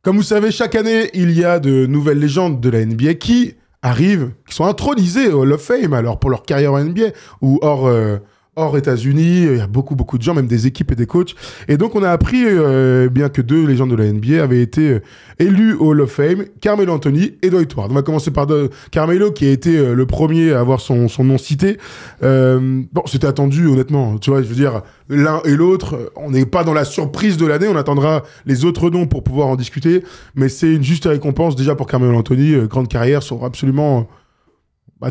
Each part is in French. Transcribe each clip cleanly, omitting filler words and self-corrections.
Comme vous savez, chaque année, il y a de nouvelles légendes de la NBA qui arrivent, qui sont intronisées au Hall of Fame, alors pour leur carrière en NBA ou hors États-Unis. Il y a beaucoup de gens, même des équipes et des coachs. Et donc, on a appris bien que 2 légendes de la NBA avaient été élus au Hall of Fame, Carmelo Anthony et Dwight Howard. On va commencer par Carmelo, qui a été le premier à avoir son nom cité. Bon, c'était attendu, honnêtement. Tu vois, je veux dire, l'un et l'autre, on n'est pas dans la surprise de l'année. On attendra les autres noms pour pouvoir en discuter. Mais c'est une juste récompense déjà pour Carmelo Anthony. Grande carrière sur absolument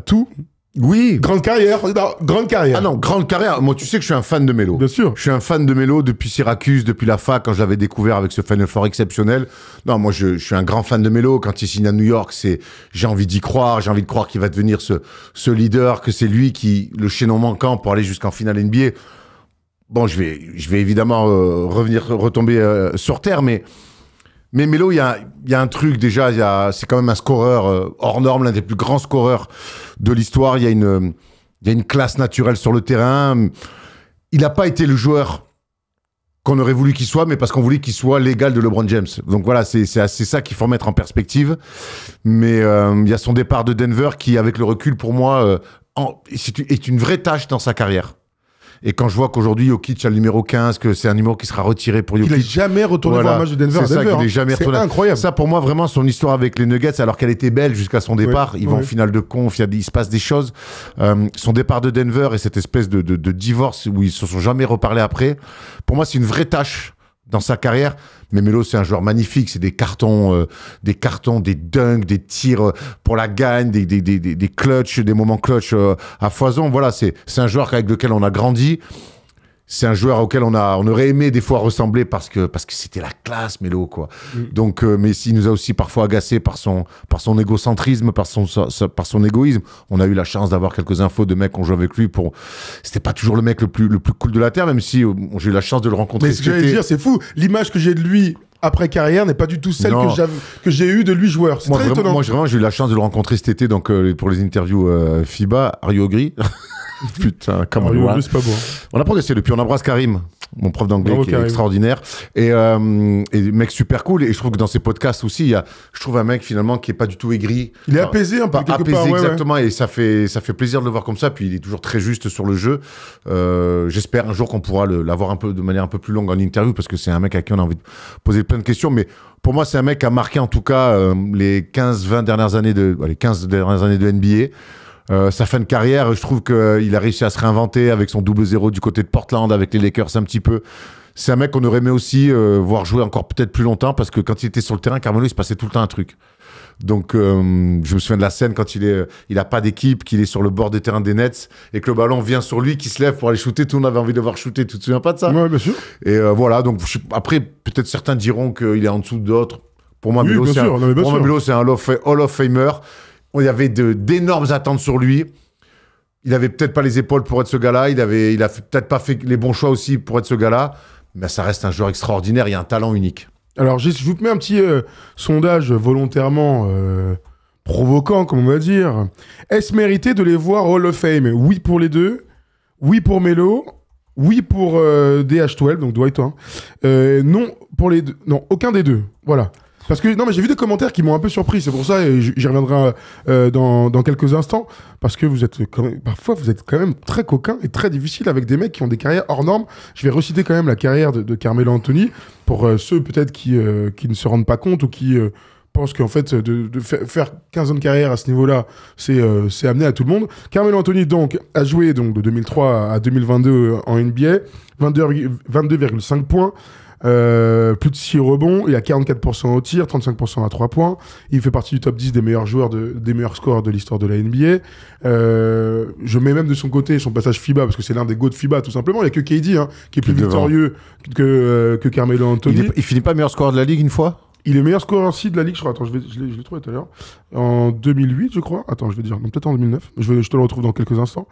tout. Oui. Grande carrière. Non, grande carrière. Ah non, grande carrière. Moi, tu sais que je suis un fan de Melo. Bien sûr. Je suis un fan de Melo depuis Syracuse, depuis la fac, quand je l'avais découvert avec ce Final Four exceptionnel. Non, moi, je suis un grand fan de Melo. Quand il signe à New York, j'ai envie d'y croire. J'ai envie de croire qu'il va devenir ce leader, que c'est lui le chaînon manquant pour aller jusqu'en finale NBA. Bon, je vais évidemment retomber sur terre, mais Melo, il y a un truc déjà, c'est quand même un scoreur hors norme, l'un des plus grands scoreurs de l'histoire. Il y a une classe naturelle sur le terrain. Il n'a pas été le joueur qu'on aurait voulu qu'il soit, mais parce qu'on voulait qu'il soit l'égal de LeBron James. Donc voilà, c'est ça qu'il faut mettre en perspective. Mais il y a son départ de Denver qui, avec le recul, pour moi, est une vraie tâche dans sa carrière. Et quand je vois qu'aujourd'hui, Jokic a le numéro 15, que c'est un numéro qui sera retiré pour Jokic. Il n'est jamais retourné voir un match de Denver. C'est ça, qu'il n'est jamais retourné. C'est incroyable. Ça, pour moi, vraiment, son histoire avec les Nuggets, alors qu'elle était belle jusqu'à son départ, ils vont en finale de conf, il se passe des choses. Son départ de Denver et cette espèce de divorce où ils se sont jamais reparlés après, pour moi, c'est une vraie tâche dans sa carrière. Mais Melo, c'est un joueur magnifique. C'est des cartons, des dunks, des tirs pour la gagne, des clutch, des moments clutch à foison. Voilà, c'est un joueur avec lequel on a grandi. C'est un joueur auquel on aurait aimé des fois ressembler parce que c'était la classe, Melo, quoi. Donc, mais il nous a aussi parfois agacé par son égocentrisme, par son égoïsme. On a eu la chance d'avoir quelques infos de mecs qui ont joué avec lui c'était pas toujours le mec le plus cool de la Terre, même si j'ai eu la chance de le rencontrer. Mais ce que j'allais dire, c'est fou. L'image que j'ai de lui après carrière n'est pas du tout celle que j'ai eue de lui joueur. C'est très étonnant. Moi, j'ai eu la chance de le rencontrer cet été, donc, pour les interviews FIBA, Rio Gris. Putain, comment on c'est pas bon. On a progressé depuis. On embrasse Karim, mon prof d'anglais, qui est extraordinaire. Et mec super cool. Et je trouve que dans ses podcasts aussi, je trouve un mec finalement qui est pas du tout aigri. Il est apaisé un peu quelque part. Exactement. Et ça fait plaisir de le voir comme ça. Puis il est toujours très juste sur le jeu. J'espère un jour qu'on pourra l'avoir de manière un peu plus longue en interview, parce que c'est un mec à qui on a envie de poser plein de questions. Mais pour moi, c'est un mec qui a marqué en tout cas les 15 dernières années de NBA. Sa fin de carrière, je trouve qu'il a réussi à se réinventer avec son 0-0 du côté de Portland, avec les Lakers un petit peu. C'est un mec qu'on aurait aimé aussi voir jouer encore peut-être plus longtemps, parce que quand il était sur le terrain, Carmelo, il se passait tout le temps un truc. Donc, je me souviens de la scène quand il a pas d'équipe, qu'il est sur le bord des terrains des Nets et que le ballon vient sur lui, qui se lève pour aller shooter. Tout le monde avait envie de voir shooter. Tu te souviens pas de ça? Ouais, bien sûr. Et voilà. Donc, après, peut-être certains diront qu'il est en dessous d'autres. Pour moi, Melo, c'est un Hall of Famer. Il y avait d'énormes attentes sur lui. Il avait peut-être pas les épaules pour être ce gars-là. Il a peut-être pas fait les bons choix aussi pour être ce gars-là. Mais ça reste un joueur extraordinaire. Il a un talent unique. Alors, je vous mets un petit sondage volontairement provoquant, comme on va dire. Est-ce mérité de les voir Hall of Fame? Oui pour les deux. Oui pour Melo. Oui pour DH12, donc Dwight. Non pour les deux. Non, aucun des deux. Voilà. Parce que, non, mais j'ai vu des commentaires qui m'ont un peu surpris, c'est pour ça, et j'y reviendrai dans quelques instants, parce que parfois vous êtes quand même très coquin et très difficile avec des mecs qui ont des carrières hors normes. Je vais reciter quand même la carrière de Carmelo Anthony, pour ceux peut-être qui ne se rendent pas compte ou qui pensent qu'en fait, de faire 15 ans de carrière à ce niveau-là, c'est amené à tout le monde. Carmelo Anthony, donc, a joué donc, de 2003 à 2022 en NBA, 22,5 points. Plus de 6 rebonds, il a 44% au tir, 35% à 3 points. Il fait partie du top 10 des meilleurs joueurs, des meilleurs scoreurs de l'histoire de la NBA. Je mets même de son côté son passage FIBA, parce que c'est l'un des GOAT FIBA, tout simplement. Il n'y a que KD qui est plus victorieux que Carmelo Anthony. Il finit pas meilleur scoreur de la Ligue une fois? Il est meilleur scoreur aussi de la Ligue, je crois. Attends, je l'ai trouvé tout à l'heure. En 2008, je crois. Attends, je vais dire. Non, peut-être en 2009. Je te le retrouve dans quelques instants.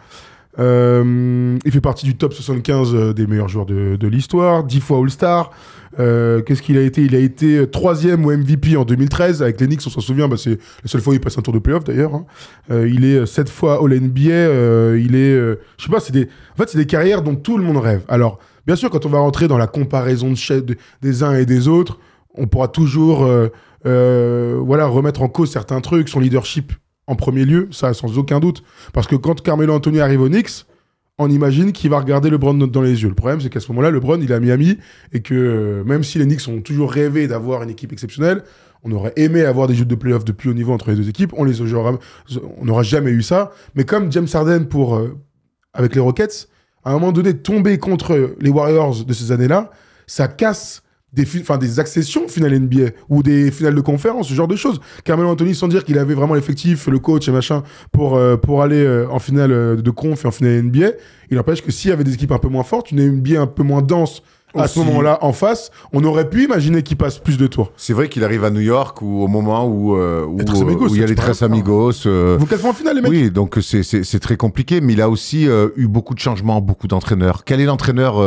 Il fait partie du top 75 des meilleurs joueurs de l'histoire, 10 fois All-Star. Qu'est-ce qu'il a été? Il a été 3e au MVP en 2013 avec les Knicks, on s'en souvient, c'est la seule fois où il passe un tour de playoff d'ailleurs. Il est 7 fois All-NBA. Il est, je sais pas, c'est des carrières dont tout le monde rêve. Alors, bien sûr, quand on va rentrer dans la comparaison des uns et des autres, on pourra toujours voilà, remettre en cause certains trucs, son leadership en premier lieu, ça sans aucun doute. Parce que quand Carmelo Anthony arrive aux Knicks, on imagine qu'il va regarder LeBron dans les yeux. Le problème, c'est qu'à ce moment-là, LeBron, il est à Miami, et que même si les Knicks ont toujours rêvé d'avoir une équipe exceptionnelle, on aurait aimé avoir des jeux de playoff de plus haut niveau entre les deux équipes, on n'aura jamais eu ça. Mais comme James Harden avec les Rockets, à un moment donné, tomber contre les Warriors de ces années-là, ça casse des accessions finales NBA ou des finales de conférence, ce genre de choses. Carmelo Anthony, sans dire qu'il avait vraiment l'effectif, le coach et machin pour aller en finale de conf et en finale NBA, il n'empêche que s'il y avait des équipes un peu moins fortes, une NBA un peu moins dense à ce moment-là en face, on aurait pu imaginer qu'il passe plus de tours. C'est vrai qu'il arrive à New York au moment où il y a les Tres Amigos. Vous quelle fois en finale, les mecs? Oui, donc c'est très compliqué, mais il a aussi eu beaucoup de changements, beaucoup d'entraîneurs. Quel est l'entraîneur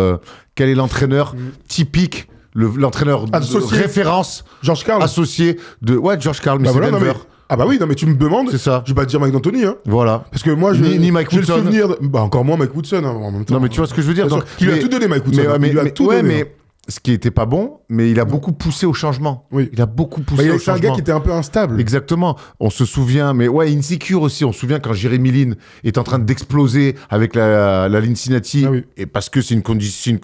typique, l'entraîneur de référence, George Karl, associé de George Karl, mais c'est Denver. Ah bah oui, non mais tu me demandes, c'est ça. Je vais pas te dire Mike D'Antoni, hein. Voilà. Parce que moi, ni Mike Woodson. Le souvenir encore moins Mike Woodson, hein, en même temps. Non mais tu vois ce que je veux dire. Donc, il a tout donné, Mike Woodson. Mais ce qui était pas bon, mais il a beaucoup poussé au changement. Oui. Il a beaucoup poussé au changement. C'est un gars qui était un peu instable. Exactement. On se souvient, mais insecure aussi. On se souvient quand Jeremy Lin est en train d'exploser avec la Cincinnati, et parce que c'est une condition,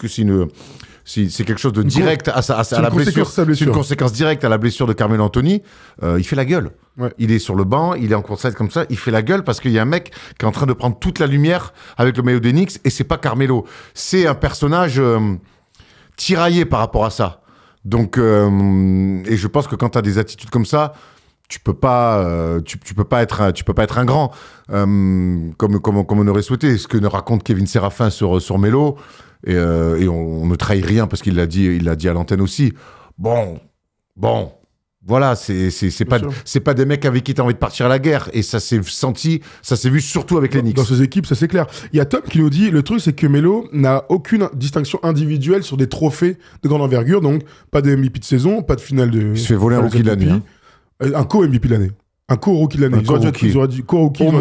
c'est quelque chose de direct à la blessure. C'est une conséquence directe à la blessure de Carmelo Anthony. Il fait la gueule. Ouais. Il est sur le banc, il est en court-side comme ça, il fait la gueule parce qu'il y a un mec qui est en train de prendre toute la lumière avec le maillot des Knicks, et c'est pas Carmelo. C'est un personnage tiraillé par rapport à ça. Donc, et je pense que quand tu as des attitudes comme ça, tu peux pas être un grand comme on aurait souhaité. Ce que nous raconte Kevin Séraphin sur Melo, et on ne trahit rien parce qu'il l'a dit à l'antenne aussi. Bon, voilà, c'est pas des mecs avec qui tu as envie de partir à la guerre, et ça s'est vu surtout avec les Knicks. Dans ces équipes, ça c'est clair. Il y a Tom qui nous dit, le truc c'est que Melo n'a aucune distinction individuelle sur des trophées de grande envergure, donc pas de MVP de saison, pas de finale de... Il se fait voler un rookie de l'année. Un co-MVP de l'année. Un co-rookie de l'année. Ils auraient dit co-rookie. Au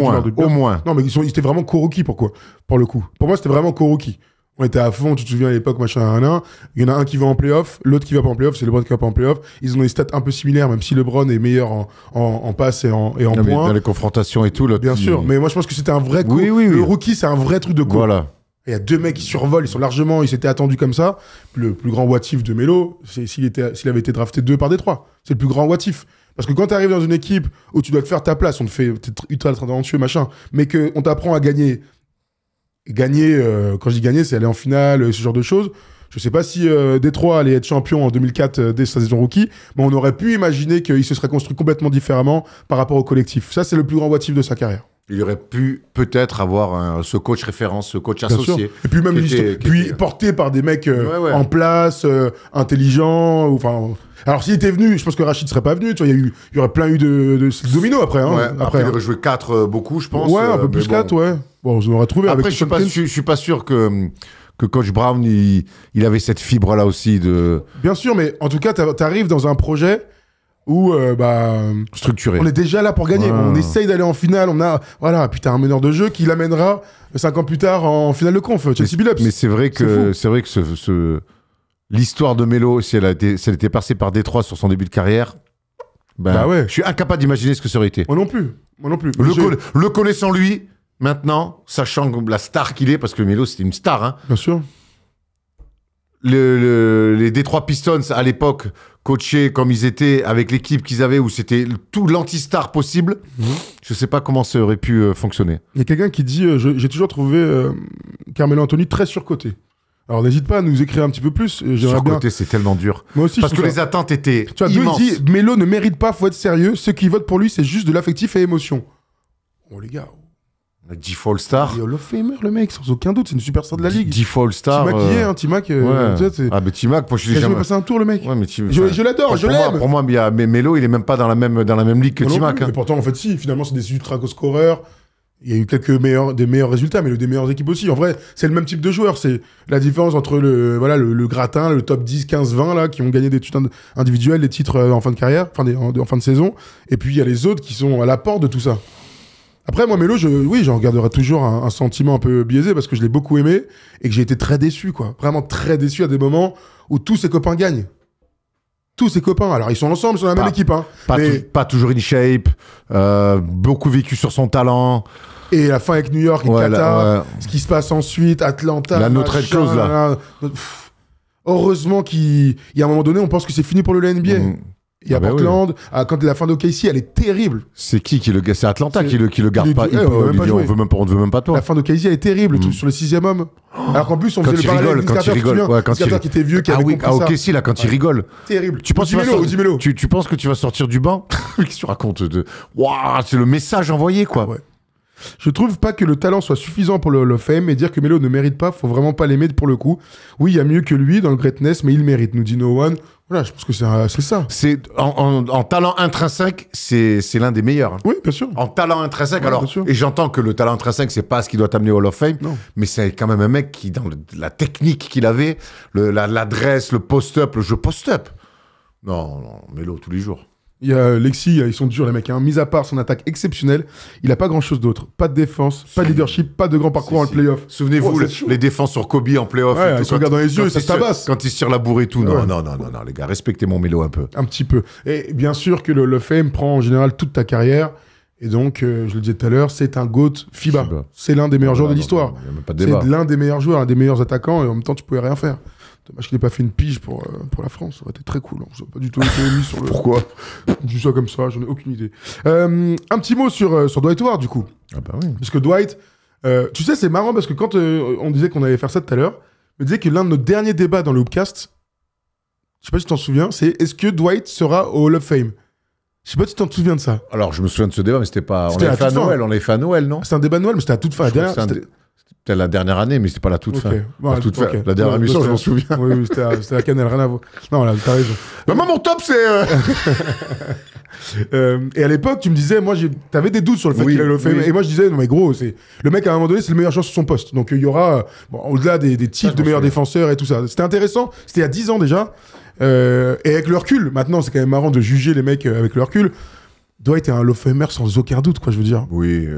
moins. Non, mais ils étaient vraiment co-rookie, pourquoi? Pour le coup. Pour moi, c'était vraiment co-rookie. On était à fond, tu te souviens à l'époque, machin. Il y en a un qui va en playoff, l'autre qui va pas en playoff, c'est LeBron qui va pas en playoff. Ils ont des stats un peu similaires, même si LeBron est meilleur en passe et en points. Dans les confrontations et tout. Bien sûr, mais moi je pense que c'était un vrai coup. Oui. Le rookie, c'est un vrai truc de coup. Voilà. Il y a deux mecs qui survolent, ils s'étaient attendus comme ça. Le plus grand what if de Melo, c'est s'il avait été drafté 2 par Détroit. C'est le plus grand what if. Parce que quand tu arrives dans une équipe où tu dois te faire ta place, on te fait ultra talentueux, machin, mais qu'on t'apprend à gagner. Quand je dis gagner, c'est aller en finale, ce genre de choses. Je sais pas si Détroit allait être champion en 2004 dès sa saison rookie, mais on aurait pu imaginer qu'il se serait construit complètement différemment par rapport au collectif. Ça, c'est le plus grand what if de sa carrière. Il aurait pu peut-être avoir ce coach référence, ce coach associé. Et puis même porté par des mecs en place, intelligents. Enfin, alors s'il était venu, je pense que Rachid serait pas venu. Tu vois, il y aurait plein eu de dominos après. Hein, après, il aurait joué 4 beaucoup, je pense. Ouais, un peu plus 4, ouais. Bon, on aurait trouvé. Après, je suis pas sûr que Coach Brown, il avait cette fibre-là aussi de... Bien sûr, mais en tout cas, t'arrives dans un projet où structuré. On est déjà là pour gagner. On essaye d'aller en finale. Puis t'as un meneur de jeu qui l'amènera 5 ans plus tard en finale de conf. Chelsea Billups. Mais c'est vrai que l'histoire de Melo, si elle était passée par Détroit sur son début de carrière, je suis incapable d'imaginer ce que ça aurait été. Moi non plus. Le connaissant lui, maintenant, sachant la star qu'il est, parce que Melo c'était une star. Hein. Bien sûr. Les Détroit Pistons à l'époque, coachés comme ils étaient avec l'équipe qu'ils avaient, où c'était tout l'anti-star possible, je sais pas comment ça aurait pu fonctionner. Il y a quelqu'un qui dit j'ai toujours trouvé Carmelo Anthony très surcoté. Alors n'hésite pas à nous écrire un petit peu plus. Surcoté, c'est tellement dur. Moi aussi, parce que les attentes étaient immenses. Il dit Melo ne mérite pas, faut être sérieux. Ceux qui votent pour lui, c'est juste de l'affectif et émotion. Oh les gars. Default Star. Il est Hall of Famer, le mec, sans aucun doute, c'est une superstar de la ligue. Default Star. T-Mac y est, hein, T-Mac. Mais T-Mac, moi je l'ai jamais passé un tour, le mec. Ouais, mais je l'adore, je l'aime. Pour moi, mais Melo, il est même pas dans la même ligue que T-Mac. Mais pourtant, en fait, si, finalement, c'est des ultra-scoreurs. Il y a eu des meilleurs résultats, mais des meilleures équipes aussi. En vrai, c'est le même type de joueur. C'est la différence entre le gratin, le top 10, 15, 20, là, qui ont gagné des titres individuels, des titres en fin de carrière, en fin de saison. Et puis, il y a les autres qui sont à l'apport de tout ça. Après, moi, Melo, j'en garderai toujours un sentiment un peu biaisé parce que je l'ai beaucoup aimé et que j'ai été très déçu, quoi. Vraiment très déçu à des moments où tous ses copains gagnent. tous ses copains. Alors, ils sont ensemble, ils sont dans la même équipe. Hein. Pas toujours in shape, beaucoup vécu sur son talent. Et la fin avec New York et Qatar, ce qui se passe ensuite, Atlanta. La no-trade clause, là. Heureusement qu'il y a un moment donné, on pense que c'est fini pour le NBA. Il y a Portland, quand la fin d'OKC, elle est terrible. C'est qui le c'est Atlanta qui le garde pas. On ne veut même pas toi. La fin d'OKC, elle est terrible, sur le 6e homme. Alors qu'en plus, on faisait le parallèle avec Vince Carter, qui était vieux, qui avait compris ça. OKC, là, quand il rigole. Terrible. Tu penses que tu vas sortir du banc? Qu'est-ce que tu racontes? Waouh, c'est le message envoyé, quoi. Ouais. Je trouve pas que le talent soit suffisant pour le fame et dire que Melo ne mérite pas, faut vraiment pas l'aimer pour le coup. Oui, il y a mieux que lui dans le greatness, mais il mérite, nous dit No One. Voilà, je pense que c'est ça. En talent intrinsèque, c'est l'un des meilleurs. Oui, bien sûr. En talent intrinsèque, alors, et j'entends que le talent intrinsèque, c'est pas ce qui doit t'amener au Hall of Fame, mais c'est quand même un mec qui, dans la technique qu'il avait, l'adresse, le post-up, le jeu post-up. Non, Melo, tous les jours. Il y a Lexi, ils sont durs les mecs. Hein. Mis à part son attaque exceptionnelle, il a pas grand chose d'autre. Pas de défense, pas de leadership, pas de grand parcours en playoff. Souvenez-vous, les défenses sur Kobe en playoff. Ouais, ils se regardent dans les yeux et ça se tabasse. Quand il se tire la bourre et tout. Non, les gars, respectez mon Melo un peu. Un petit peu. Et bien sûr que le fame prend en général toute ta carrière. Et donc, je le disais tout à l'heure, c'est un GOAT FIBA. C'est l'un des meilleurs joueurs de l'histoire. C'est l'un des meilleurs joueurs, un des meilleurs attaquants, et en même temps, tu pouvais rien faire. Dommage qu'il n'ait pas fait une pige pour la France, ça aurait été très cool. Je n'ai pas du tout été mis sur le... Pourquoi? Du ça comme ça, j'en ai aucune idée. Un petit mot sur Dwight Howard, du coup. Ah bah oui. Parce que Dwight, tu sais, c'est marrant parce que quand on disait qu'on allait faire ça tout à l'heure, on disait que l'un de nos derniers débats dans le Hoopcast, je sais pas si tu t'en souviens, c'est est-ce que Dwight sera au Hall of Fame? Je sais pas si tu t'en souviens de ça. Alors, je me souviens de ce débat, mais c'était pas... On l'avait fait à Noël, non? C'était un débat de Noël, mais c'était à toute fin. C'était la dernière année, mais c'était pas la toute fin. Bon, la toute fin. La dernière émission, je m'en souviens. Oui, c'était la cannelle, rien à voir. Non, là, t'as raison. Maman, mon top, c'est... et à l'époque, tu me disais, moi, t'avais des doutes sur le fait qu'il allait le faire. Et moi, je disais, non, mais gros, le mec, à un moment donné, c'est le meilleur joueur sur son poste. Donc, il y aura, au-delà des titres de meilleurs défenseurs et tout ça. C'était intéressant. C'était il y a 10 ans déjà. Et avec le recul, maintenant, c'est quand même marrant de juger les mecs avec le recul. Dwight est un Hall of Famer sans aucun doute, quoi, je veux dire. Oui,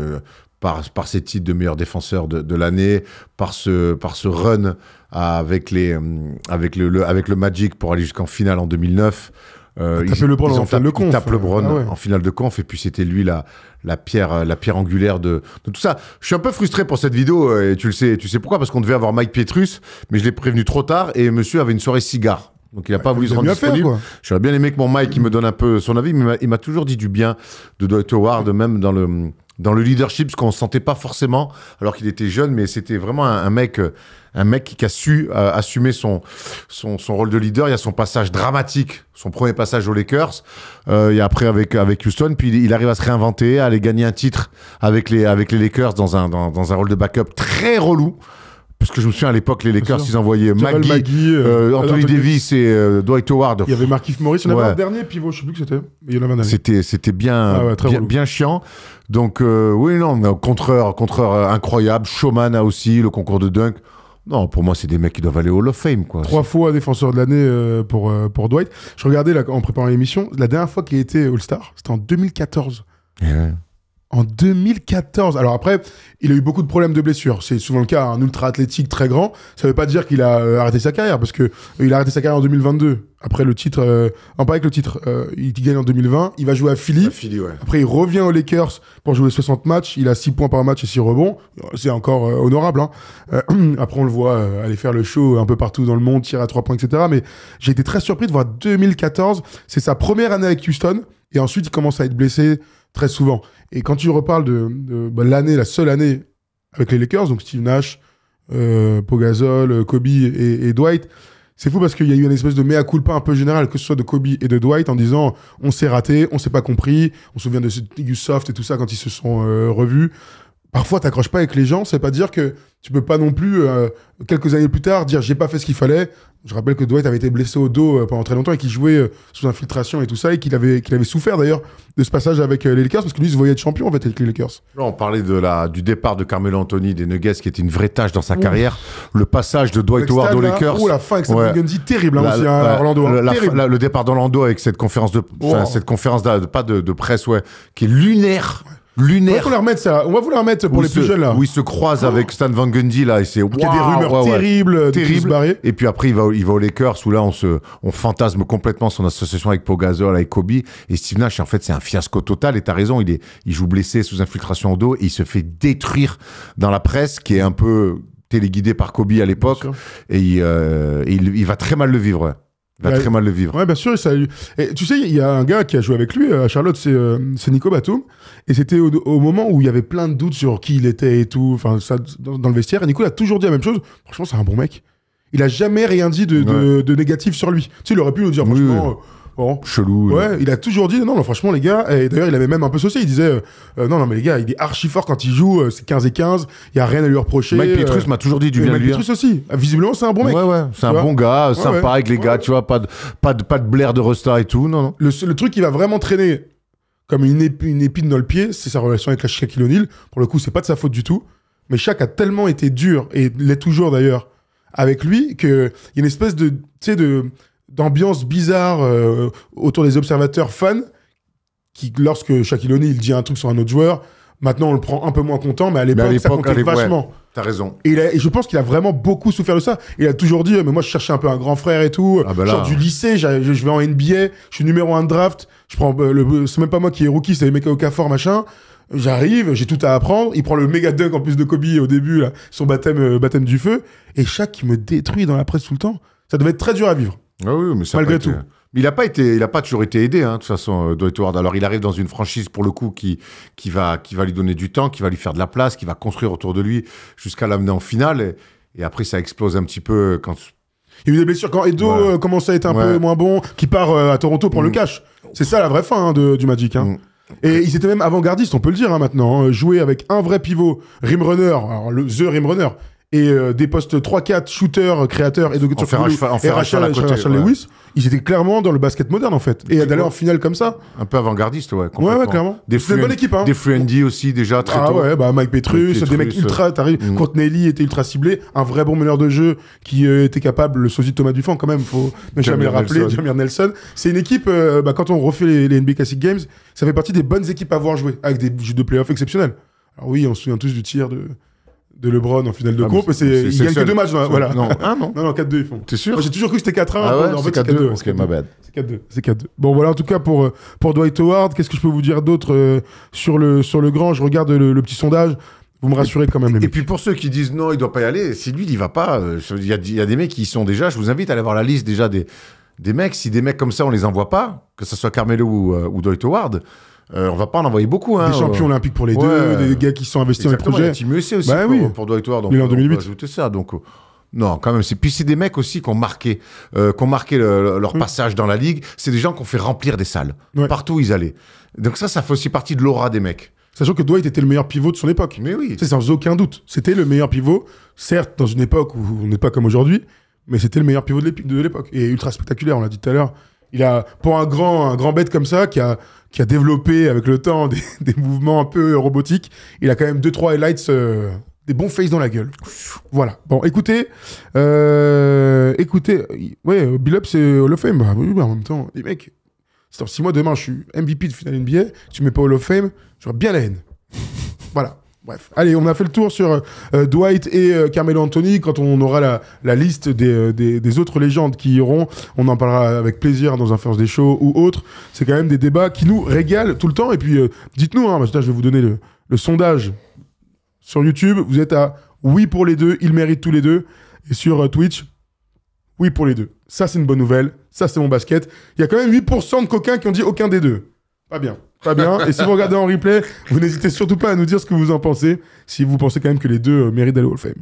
par ses titres de meilleur défenseur de l'année, par ce run avec le Magic pour aller jusqu'en finale en 2009. Ils tapent LeBron en finale de conf, et puis c'était lui la pierre angulaire de tout ça. Je suis un peu frustré pour cette vidéo, et tu sais pourquoi? Parce qu'on devait avoir Mike Pietrus, mais je l'ai prévenu trop tard, et monsieur avait une soirée cigare. Donc il n'a pas voulu se rendre disponible. J'aurais bien aimé que mon Mike il me donne un peu son avis, mais il m'a toujours dit du bien de Dwight Howard, même dans le leadership, ce qu'on ne sentait pas forcément, alors qu'il était jeune, mais c'était vraiment un mec qui a su assumer son rôle de leader. Il y a son passage dramatique, son premier passage aux Lakers, et après avec Houston, puis il arrive à se réinventer, à aller gagner un titre avec les Lakers dans un rôle de backup très relou. Parce que je me souviens à l'époque, les Lakers, ils envoyaient Maggie, Anthony Davis et Dwight Howard. Il y avait Markieff Morris, il y en avait un dernier pivot, je sais plus que c'était. Mais il y en avait un dernier. C'était bien chiant. Donc, oui, non, contreur incroyable. Showman a aussi le concours de dunk. Non, pour moi, c'est des mecs qui doivent aller au Hall of Fame, quoi. 3 fois défenseur de l'année pour Dwight. Je regardais là, en préparant l'émission, la dernière fois qu'il a été All-Star, c'était en 2014. Yeah. En 2014. Alors après, il a eu beaucoup de problèmes de blessures. C'est souvent le cas, un ultra athlétique très grand. Ça veut pas dire qu'il a arrêté sa carrière, parce que il a arrêté sa carrière en 2022. Après le titre, non pas avec le titre, il gagne en 2020. Il va jouer à Philly. Ouais. Après, il revient aux Lakers pour jouer 60 matchs. Il a 6 points par match et 6 rebonds. C'est encore honorable. Hein. Après, on le voit aller faire le show un peu partout dans le monde, tirer à 3 points, etc. Mais j'ai été très surpris de voir 2014. C'est sa première année avec Houston. Et ensuite, il commence à être blessé très souvent. Et quand tu reparles de la seule année avec les Lakers, donc Steve Nash, Pau Gasol, Kobe et Dwight, c'est fou parce qu'il y a eu une espèce de mea culpa un peu général, que ce soit de Kobe et de Dwight, en disant on s'est raté, on s'est pas compris, on se souvient de Soft et tout ça quand ils se sont revus. Parfois, t'accroches pas avec les gens, ça veut pas dire que tu peux pas non plus, quelques années plus tard, dire j'ai pas fait ce qu'il fallait. Je rappelle que Dwight avait été blessé au dos pendant très longtemps et qu'il jouait sous infiltration et tout ça, et qu'il avait souffert d'ailleurs de ce passage avec les Lakers, parce que lui, il se voyait être champion en fait avec les Lakers. Là, on parlait du départ de Carmelo Anthony des Nuggets, qui était une vraie tâche dans sa carrière. Le passage de Dwight Howard aux Lakers. La fin avec Stan Gundy, terrible aussi à Orlando. Le départ d'Orlando avec cette conférence de presse, qui est lunaire. On va lunaire. vous la remettre, ça. On va vous la remettre pour Où les plus jeunes, là. Où il se croise avec Stan Van Gundy, là, et c'est... Il y a des rumeurs terribles de se barrer. Et puis après, il va aux Lakers, où là, on fantasme complètement son association avec Pau Gasol, avec Kobe. Et Steve Nash, en fait, c'est un fiasco total. Et t'as raison, il joue blessé sous infiltration au dos, et il se fait détruire dans la presse, qui est un peu téléguidée par Kobe à l'époque. Et il va très mal le vivre, ouais. Il va très mal le vivre. Ouais, bien sûr. Et tu sais, il y a un gars qui a joué avec lui à Charlotte, c'est Nico Batum. Et c'était au moment où il y avait plein de doutes sur qui il était et tout, enfin, ça, dans le vestiaire. Et Nico a toujours dit la même chose. Franchement, c'est un bon mec. Il a jamais rien dit de négatif sur lui. Tu sais, il aurait pu nous dire, franchement... Bon. Chelou. Ouais, il a toujours dit non, franchement, les gars, et d'ailleurs, il avait même un peu saucé. Il disait non, mais les gars, il est archi fort quand il joue, c'est 15 et 15, il n'y a rien à lui reprocher. Mike Pietrus m'a toujours dit du bien de Mike lui. Pietrus aussi. Visiblement, c'est un bon mec. Ouais, c'est un bon gars, sympa avec les gars, tu vois, pas de blaire de Resta et tout, non. Le truc qui va vraiment traîner comme une épine dans le pied, c'est sa relation avec Shaquille O'Neal. Pour le coup, c'est pas de sa faute du tout. Mais Shaq a tellement été dur, et l'est toujours d'ailleurs, avec lui, qu'il y a une espèce de, tu sais, d'ambiance bizarre autour des observateurs fans qui, lorsque Shaquille O'Neal dit un truc sur un autre joueur, maintenant on le prend un peu moins content, mais à l'époque ça comptait vachement. Ouais, t'as raison. Et je pense qu'il a vraiment beaucoup souffert de ça. Il a toujours dit, mais moi je cherchais un peu un grand frère et tout. Genre du lycée, je vais en NBA, je suis numéro 1 de draft, je prends c'est même pas moi qui est rookie, c'est les mecs au Okafor machin. J'arrive, j'ai tout à apprendre. Il prend le méga dunk en plus de Kobe au début, là, son baptême du feu. Et Shaq qui me détruit dans la presse tout le temps. Ça devait être très dur à vivre. Ah oui, mais ça malgré tout. Mais il a pas toujours été aidé, hein, de toute façon, Dwight Howard. Alors il arrive dans une franchise pour le coup qui va lui donner du temps, qui va lui faire de la place, qui va construire autour de lui jusqu'à l'amener en finale. Et après ça explose un petit peu quand. Il y a eu des blessures quand Edo commence à être un peu moins bon, qui part à Toronto pour le cash. C'est ça la vraie fin du Magic. Hein. Et ils étaient même avant-gardistes, on peut le dire maintenant. Hein, jouer avec un vrai pivot, rim runner, alors the rim runner. Et des postes 3-4, shooter, créateur, et de Rachel Lewis, ils étaient clairement dans le basket moderne en fait. Et d'aller en finale comme ça. Un peu avant-gardiste, ouais. Ouais, clairement. C'était une bonne équipe. Hein. Des free and aussi déjà très tôt. Ah ouais, Mike Pietrus, des mecs ultra. Courtney Lee était ultra ciblé. Un vrai bon meneur de jeu qui était capable, le sosie de Thomas Dufan quand même, faut ne jamais le rappeler. Jamir Nelson. C'est une équipe, quand on refait les NBA Classic Games, ça fait partie des bonnes équipes à voir jouer, avec des jeux de playoff exceptionnels. Alors oui, on se souvient tous du tir de LeBron en finale de groupe, il gagne que 2 matchs. Voilà. Non, 4-2 ils font. T'es sûr? Moi, j'ai toujours cru que c'était 4-1. Ah ouais, en fait, c'est 4-2. Ok, ma bad. C'est 4-2. Bon, voilà, en tout cas, pour Dwight Howard, qu'est-ce que je peux vous dire d'autre sur le grand? Je regarde le petit sondage. Vous me rassurez quand même, les mecs. Et puis pour ceux qui disent non, il doit pas y aller, si lui, il y va pas, il y a des mecs qui y sont déjà. Je vous invite à aller voir la liste déjà des mecs. Si des mecs comme ça, on les envoie pas, que ce soit Carmelo ou Dwight Howard, on va pas en envoyer beaucoup. Hein, des champions olympiques pour les deux, des gars qui sont investis dans les projets. Il y a Team USA aussi pour Dwight Howard. Donc, il est en 2008. On va ajouter ça. Donc, non, quand même. Puis c'est des mecs aussi qui ont marqué leur passage dans la ligue. C'est des gens qui ont fait remplir des salles. Partout où ils allaient. Donc ça fait aussi partie de l'aura des mecs. Sachant que Dwight était le meilleur pivot de son époque. Mais oui. C'est sans aucun doute. C'était le meilleur pivot, certes, dans une époque où on n'est pas comme aujourd'hui, mais c'était le meilleur pivot de l'époque. Et ultra spectaculaire, on l'a dit tout à l'heure. Il a, pour un grand bête comme ça, qui a développé avec le temps des mouvements un peu robotiques, il a quand même 2-3 highlights, des bons faces dans la gueule. Voilà. Bon, écoutez, Bill Up, c'est Hall of Fame. Bah, oui, en même temps, les mecs, c'est dans 6 mois, demain, je suis MVP de finale NBA, tu mets pas Hall of Fame, j'aurais bien la haine. Voilà. Bref, allez, on a fait le tour sur Dwight et Carmelo Anthony. Quand on aura la liste des autres légendes qui iront, on en parlera avec plaisir dans un First Day Show ou autre. C'est quand même des débats qui nous régalent tout le temps. Et puis, dites-nous, je vais vous donner le sondage sur YouTube. Vous êtes à oui pour les deux, ils méritent tous les deux. Et sur Twitch, oui pour les deux. Ça, c'est une bonne nouvelle. Ça, c'est mon basket. Il y a quand même 8% de coquins qui ont dit aucun des deux. Pas bien. Pas bien. Et si vous regardez en replay, vous n'hésitez surtout pas à nous dire ce que vous en pensez, si vous pensez quand même que les deux méritent d'aller au Hall of Fame.